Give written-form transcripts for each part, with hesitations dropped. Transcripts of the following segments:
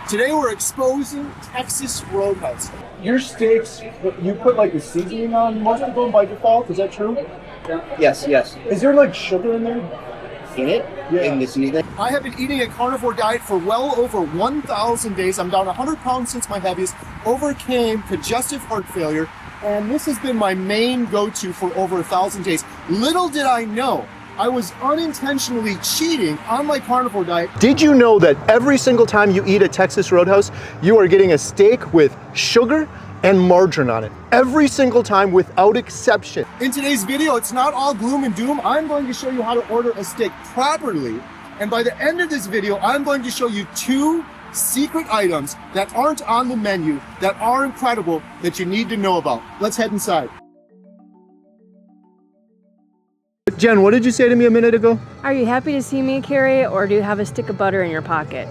Today we're exposing Texas Roadhouse. Your steaks, you put like a seasoning on most of them by default, is that true? Yes. Is there like sugar in there? In it? Yeah. In the seasoning? I have been eating a carnivore diet for well over 1,000 days. I'm down 100 pounds since my heaviest, overcame congestive heart failure, and this has been my main go-to for over 1,000 days. Little did I know, I was unintentionally cheating on my carnivore diet. Did you know that every single time you eat at Texas Roadhouse, you are getting a steak with sugar and margarine on it? Every single time without exception. In today's video, it's not all gloom and doom. I'm going to show you how to order a steak properly. And by the end of this video, I'm going to show you 2 secret items that aren't on the menu that are incredible that you need to know about. Let's head inside. Jen, what did you say to me a minute ago? Are you happy to see me, Carrie, or do you have a stick of butter in your pocket?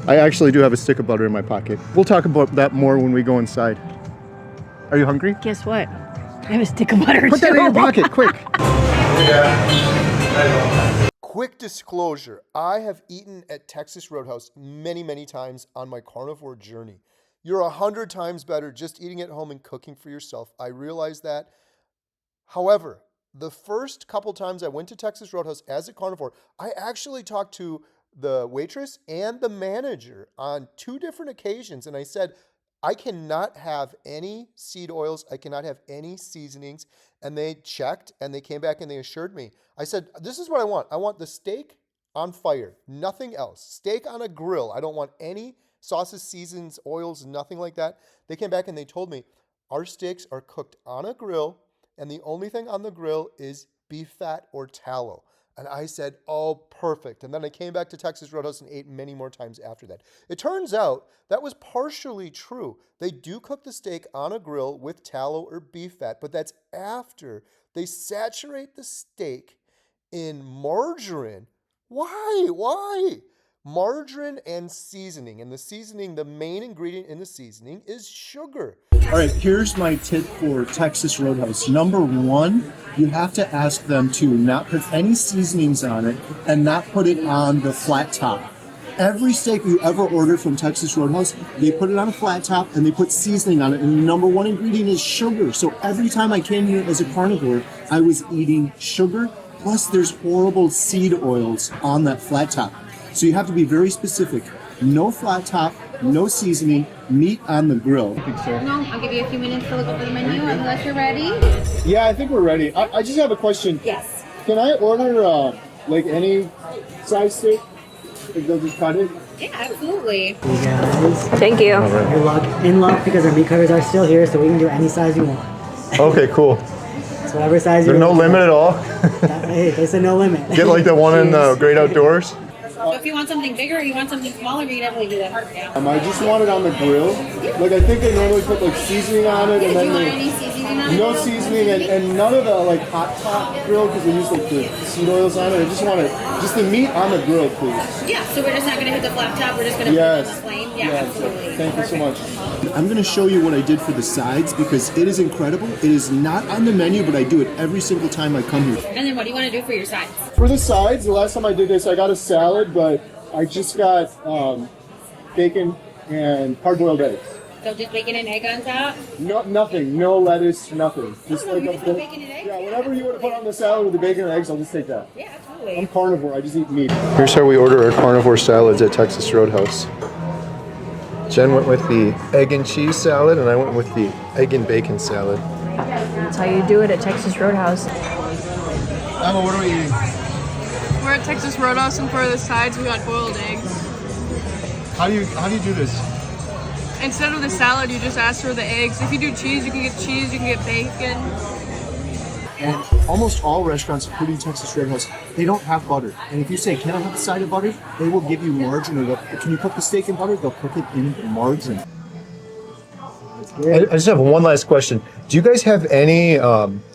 I actually do have a stick of butter in my pocket. We'll talk about that more when we go inside. Are you hungry? Guess what? I have a stick of butter Put that in your pocket, quick. Quick disclosure, I have eaten at Texas Roadhouse many times on my carnivore journey. You're 100 times better just eating at home and cooking for yourself. I realize that. However, the first couple times I went to Texas Roadhouse as a carnivore, I actually talked to the waitress and the manager on 2 different occasions, and I said, I cannot have any seed oils, I cannot have any seasonings, and they checked and they came back and they assured me. I said, this is what I want. I want the steak on fire, nothing else. Steak on a grill. I don't want any sauces, seasons, oils, nothing like that. They came back and they told me, our steaks are cooked on a grill, and the only thing on the grill is beef fat or tallow. And I said, oh, perfect. And then I came back to Texas Roadhouse and ate many more times after that. It turns out that was partially true. They do cook the steak on a grill with tallow or beef fat, but that's after they saturate the steak in margarine. Why? Margarine and seasoning. And the seasoning, the main ingredient in the seasoning is sugar. All right, here's my tip for Texas Roadhouse. Number 1, you have to ask them to not put any seasonings on it and not put it on the flat top. Every steak you ever order from Texas Roadhouse, they put it on a flat top and they put seasoning on it, and the number 1 ingredient is sugar. So every time I came here as a carnivore, I was eating sugar, plus there's horrible seed oils on that flat top. So you have to be very specific. No flat top, no seasoning, meat on the grill. No, I'll give you a few minutes to look over the menu unless you're ready. Yeah, I think we're ready. I just have a question. Yes. Can I order like any size steak? If they'll just cut it? Yeah, absolutely. You guys, Thank you. you're in luck because our meat cutters are still here, so we can do any size you want. Okay, cool. So whatever size you There's no want. limit at all? Hey, they said no limit. Get like the one in the Great Outdoors? So if you want something bigger or you want something smaller, we can definitely do that. Yeah. I just want it on the grill. Like I think they normally put like seasoning on it, Do and you then want they any seasoning on it? no seasoning and none of the like hot top grill because they use like the seed oils on it. I just want it, just the meat on the grill, please. Yeah, so we're just not going to hit the flat top. We're just going to put it on the flame. Yeah, absolutely. Thank you so much. I'm going to show you what I did for the sides because it is incredible. It is not on the menu, but I do it every single time I come here. And then what do you want to do for your sides? For the sides, the last time I did this, I got a salad, but I just got bacon and hard-boiled eggs. So just bacon and egg on top? No, nothing. No lettuce, nothing. Just Oh, like you a just put bacon and eggs? yeah, whatever you want to put on the salad with the bacon and eggs, I'll just take that. Yeah, absolutely. I'm carnivore. I just eat meat. Here's how we order our carnivore salads at Texas Roadhouse. Jen went with the egg and cheese salad, and I went with the egg and bacon salad. That's how you do it at Texas Roadhouse. Emma, what are we eating? We're at Texas Roadhouse, and for the sides we got boiled eggs. How do you do this? Instead of the salad, you just ask for the eggs. If you do cheese, you can get cheese, you can get bacon. And almost all restaurants, including Texas Roadhouse, they don't have butter. And if you say, can I have a side of butter? They will give you margarine. Or can you cook the steak in butter? They'll cook it in margarine. I just have one last question. Do you guys have any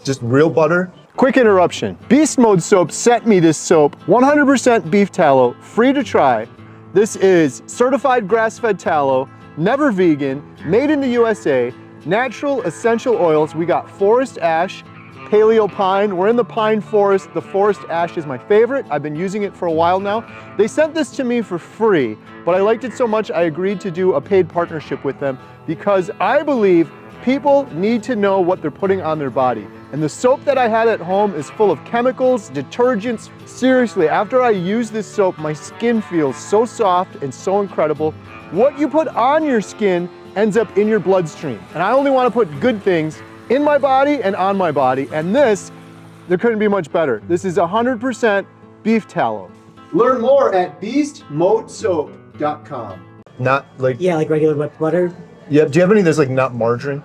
just real butter? Quick interruption. Beast Mode Soap sent me this soap, 100% beef tallow, free to try. This is certified grass-fed tallow, never vegan, made in the USA, natural essential oils. We got forest ash, paleo pine. We're in the pine forest. The forest ash is my favorite. I've been using it for a while now. They sent this to me for free, but I liked it so much I agreed to do a paid partnership with them because I believe people need to know what they're putting on their body. And the soap that I had at home is full of chemicals, detergents. Seriously, after I use this soap, my skin feels so soft and so incredible. What you put on your skin ends up in your bloodstream. And I only want to put good things in my body and on my body. And this, there couldn't be much better. This is 100% beef tallow. Learn more at beastmodesoap.com. Not like... Yeah, like regular whipped butter. Yeah, do you have any that's like not margarine?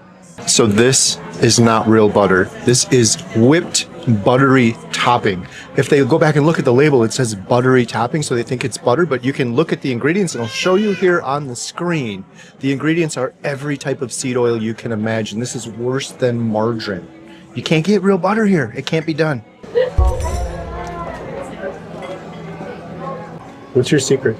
So this is not real butter. This is whipped buttery topping. If they go back and look at the label, it says buttery topping, so they think it's butter, but you can look at the ingredients and I'll show you here on the screen. The ingredients are every type of seed oil you can imagine. This is worse than margarine. You can't get real butter here. It can't be done. What's your secret?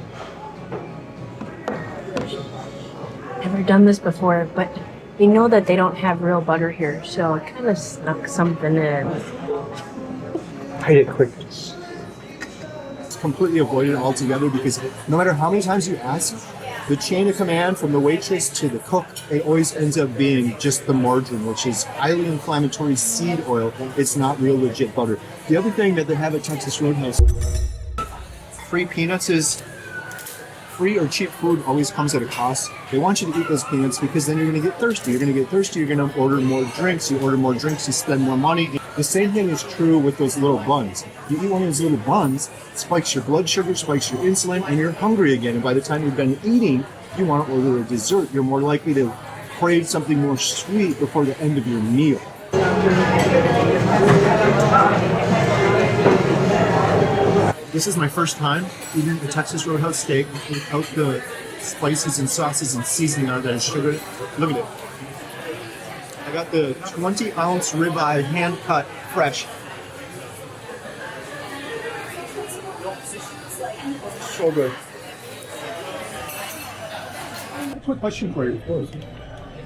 Never done this before, but we know that they don't have real butter here, so I kind of snuck something in. Hide it quick. It's completely avoided altogether because no matter how many times you ask, the chain of command from the waitress to the cook, it always ends up being just the margarine, which is highly inflammatory seed oil. It's not real legit butter. The other thing that they have at Texas Roadhouse, free peanuts is free or cheap food always comes at a cost. They want you to eat those peanuts because then you're going to get thirsty. You're going to get thirsty, you're going to order more drinks. You order more drinks, you spend more money. The same thing is true with those little buns. You eat one of those little buns, it spikes your blood sugar, spikes your insulin, and you're hungry again. And by the time you're done eating, you want to order a dessert. You're more likely to crave something more sweet before the end of your meal. This is my first time eating a Texas Roadhouse steak without the spices and sauces and seasoning on it and sugar. Look at it. I got the 20-ounce ribeye hand cut fresh. So good. Quick question for you.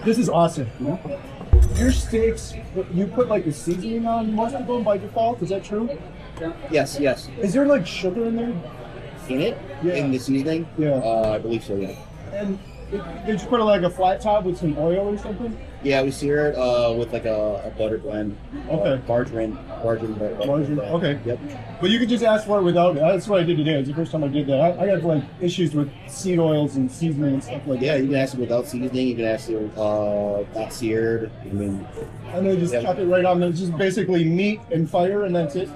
This is awesome. Your steaks, you put like a seasoning on most of them by default, is that true? Yes, yes. Is there like sugar in there? In it? Yeah. In the seasoning? Yeah. I believe so, yeah. And did you put like a flat top with some oil or something? Yeah, we sear it with like a butter blend. Okay. Margarine. Margarine, okay. Yep. But you could just ask for it without it. That's what I did today. It's the first time I did that. I got like issues with seed oils and seasoning and stuff like Yeah, that. you can ask it without seasoning. You can ask it not seared. I mean, And then just chuck it right on there. Just basically meat and fire and that's it.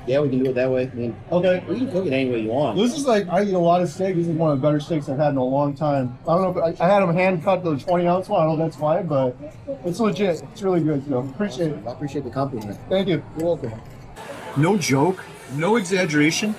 yeah, we can do it that way. I mean, Okay. we can cook it any way you want. This is like, I eat a lot of steak. This is one of the better steaks I've had in a long time. I don't know if I had them hand cut, the 20-ounce one. I don't know if that's why, but it's legit. It's really good, so appreciate it. I appreciate the compliment. Thank you. You're welcome. No joke, no exaggeration.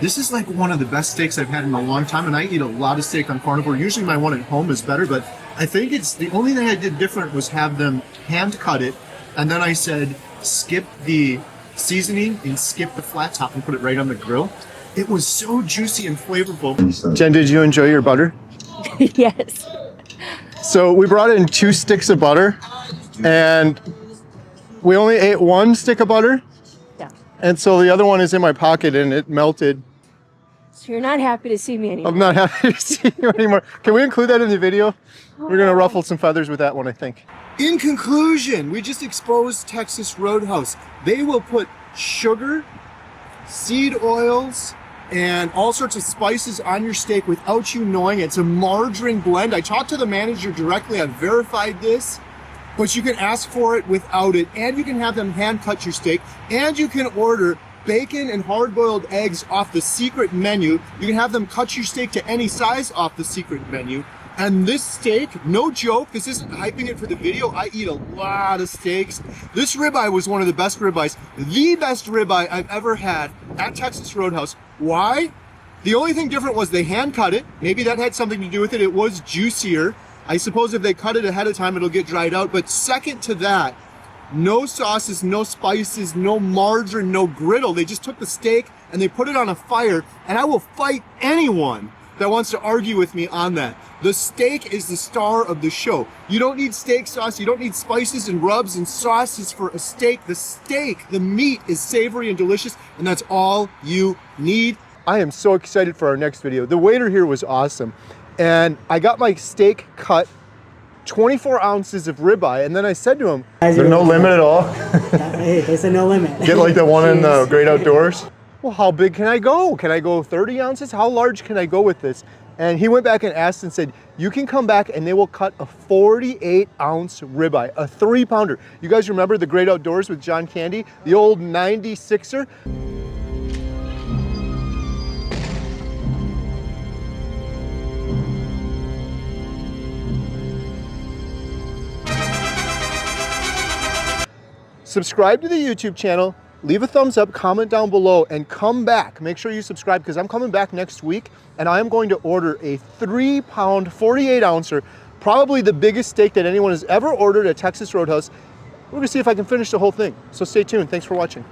This is like one of the best steaks I've had in a long time, and I eat a lot of steak on Carnivore. Usually my one at home is better, but I think it's the only thing I did different was have them hand cut it, and then I said skip the seasoning and skip the flat top and put it right on the grill. It was so juicy and flavorful. Jen, did you enjoy your butter? Yes. So we brought in 2 sticks of butter and we only ate 1 stick of butter. Yeah. And so the other one is in my pocket and it melted. So you're not happy to see me anymore. I'm not happy to see you anymore. Can we include that in the video? We're gonna ruffle some feathers with that one, I think. In conclusion, we just exposed Texas Roadhouse. They will put sugar, seed oils, and all sorts of spices on your steak without you knowing. It's a margarine blend. I talked to the manager directly. I verified this. But you can ask for it without it, and you can have them hand cut your steak, and you can order bacon and hard-boiled eggs off the secret menu. You can have them cut your steak to any size off the secret menu. And this steak, no joke, this isn't hyping it for the video. I eat a lot of steaks. This ribeye was one of the best ribeyes, the best ribeye I've ever had at Texas Roadhouse. Why? The only thing different was they hand cut it. Maybe that had something to do with it. It was juicier. I suppose if they cut it ahead of time, it'll get dried out. But second to that, no sauces, no spices, no margarine, no griddle. They just took the steak and they put it on a fire. And I will fight anyone that wants to argue with me on that. The steak is the star of the show. You don't need steak sauce. You don't need spices and rubs and sauces for a steak. The meat is savory and delicious, and that's all you need. I am so excited for our next video. The waiter here was awesome. And I got my steak cut, 24 ounces of ribeye, and then I said to him, There's no limit at all? Hey, they said no limit. Get like the one in the Great Outdoors? well, how big can I go? Can I go 30 ounces? How large can I go with this? And he went back and asked and said, you can come back and they will cut a 48-ounce ribeye, a 3-pounder. You guys remember the Great Outdoors with John Candy, the old 96er? Subscribe to the YouTube channel, leave a thumbs up, comment down below, and come back. Make sure you subscribe because I'm coming back next week and I am going to order a 3-pound, 48-ouncer, probably the biggest steak that anyone has ever ordered at Texas Roadhouse. We're gonna see if I can finish the whole thing. So stay tuned. Thanks for watching.